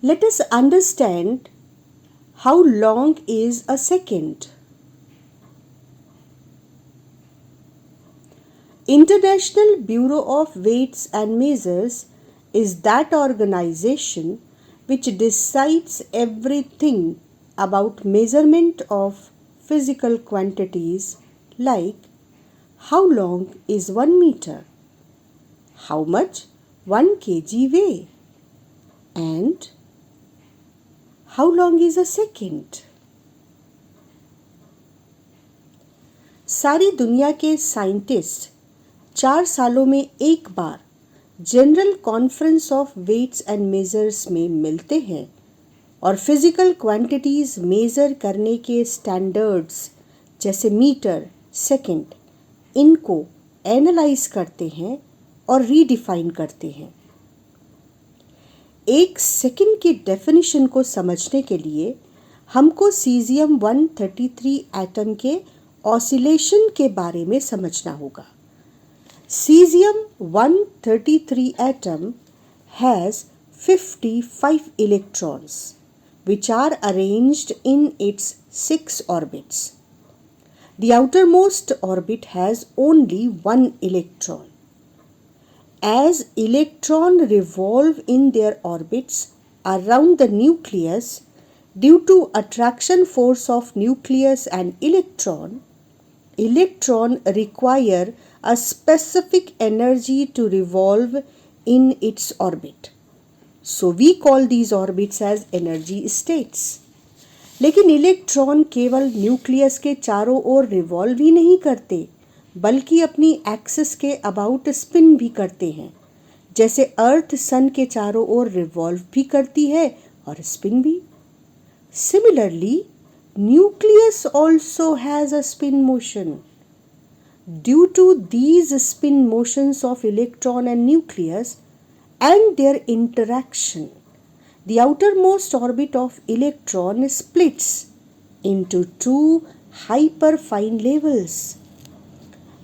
Let us understand how long is a second. International Bureau of Weights and Measures is that organization which decides everything about measurement of physical quantities like how long is 1 meter, how much 1 kg weigh, and how long is a second. सारी दुनिया के scientist 4 सालों में एक बार general conference of weights and measures में मिलते हैं और फिजिकल क्वांटिटीज मेजर करने के स्टैंडर्ड्स जैसे मीटर, सेकंड, इनको एनालाइज करते हैं और रीडिफाइन करते हैं। एक सेकंड की डेफिनेशन को समझने के लिए हमको सीजियम 133 एटम के ऑसिलेशन के बारे में समझना होगा। Cesium 133 atom has 55 electrons which are arranged in its 6 orbits. The outermost orbit has only 1 electron. As electrons revolve in their orbits around the nucleus due to attraction force of nucleus and electron require a specific energy to revolve in its orbit. So we call these orbits as energy states. लेकिन electron केवल nucleus के चारों ओर revolve ही नहीं करते बल्कि अपनी axis के about spin भी करते हैं, जैसे अर्थ सन के चारों ओर रिवॉल्व भी करती है और स्पिन भी। Similarly, nucleus also has a spin motion. Due to these spin motions of electron and nucleus and their interaction, the outermost orbit of electron splits into 2 hyperfine levels.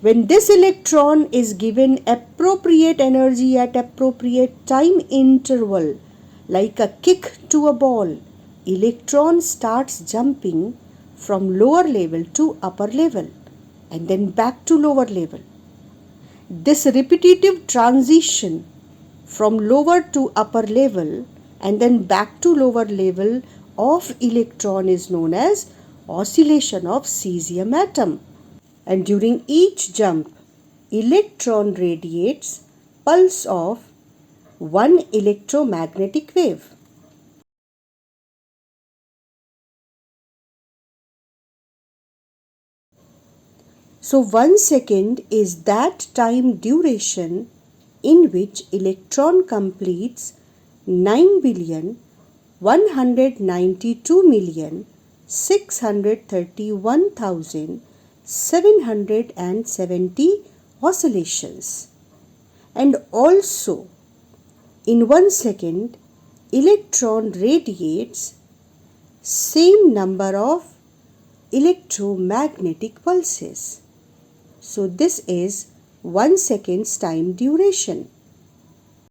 When this electron is given appropriate energy at appropriate time interval, like a kick to a ball, electron starts jumping from lower level to upper level and then back to lower level. This repetitive transition from lower to upper level and then back to lower level of electron is known as oscillation of cesium atom. And during each jump, electron radiates pulse of 1 electromagnetic wave. So 1 second is that time duration in which electron completes 9,192,631,770 oscillations. And also in 1 second, electron radiates same number of electromagnetic pulses. So this is 1 second's time duration.